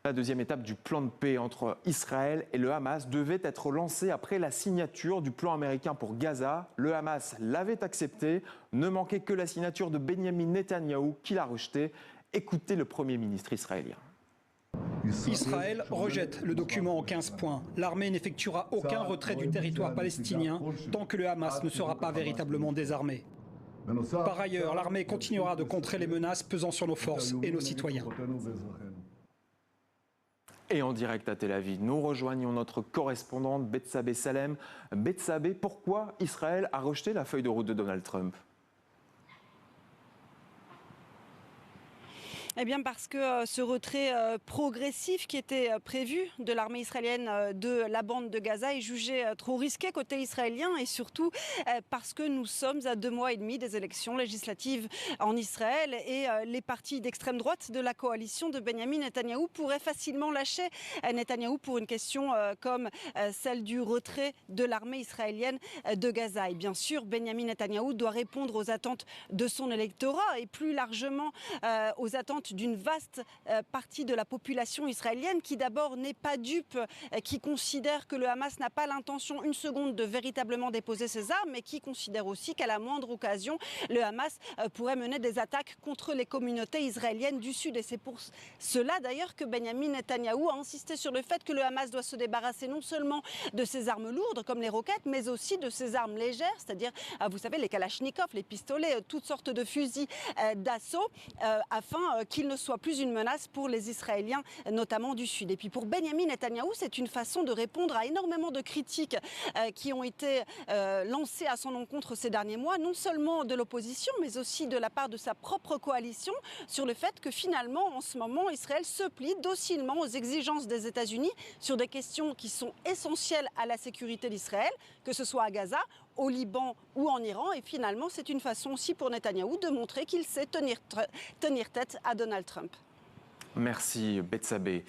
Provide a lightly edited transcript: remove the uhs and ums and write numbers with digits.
La deuxième étape du plan de paix entre Israël et le Hamas devait être lancée après la signature du plan américain pour Gaza. Le Hamas l'avait accepté, ne manquait que la signature de Benyamin Netanyahou qui l'a rejeté. Écoutez le Premier ministre israélien. Israël rejette le document en 15 points. L'armée n'effectuera aucun retrait du territoire palestinien tant que le Hamas ne sera pas véritablement désarmé. Par ailleurs, l'armée continuera de contrer les menaces pesant sur nos forces et nos citoyens. Et en direct à Tel Aviv, nous rejoignons notre correspondante Bethsabée Salem. Bethsabée, pourquoi Israël a rejeté la feuille de route de Donald Trump ? Eh bien parce que ce retrait progressif qui était prévu de l'armée israélienne de la bande de Gaza est jugé trop risqué côté israélien et surtout parce que nous sommes à 2 mois et demi des élections législatives en Israël et les partis d'extrême droite de la coalition de Benyamin Netanyahou pourraient facilement lâcher Netanyahou pour une question comme celle du retrait de l'armée israélienne de Gaza. Et bien sûr, Benyamin Netanyahou doit répondre aux attentes de son électorat et plus largement aux attentes d'une vaste partie de la population israélienne qui d'abord n'est pas dupe, qui considère que le Hamas n'a pas l'intention une seconde de véritablement déposer ses armes, mais qui considère aussi qu'à la moindre occasion, le Hamas pourrait mener des attaques contre les communautés israéliennes du Sud. Et c'est pour cela d'ailleurs que Benyamin Netanyahou a insisté sur le fait que le Hamas doit se débarrasser non seulement de ses armes lourdes comme les roquettes, mais aussi de ses armes légères, c'est-à-dire, vous savez, les kalachnikovs, les pistolets, toutes sortes de fusils d'assaut, afin qu'il ne soit plus une menace pour les Israéliens, notamment du Sud. Et puis pour Benyamin Netanyahou, c'est une façon de répondre à énormément de critiques qui ont été lancées à son encontre ces derniers mois, non seulement de l'opposition, mais aussi de la part de sa propre coalition, sur le fait que finalement, en ce moment, Israël se plie docilement aux exigences des États-Unis sur des questions qui sont essentielles à la sécurité d'Israël, que ce soit à Gaza, au Liban ou en Iran. Et finalement, c'est une façon aussi pour Netanyahou de montrer qu'il sait tenir tête à Donald Trump. Merci Bethsabée.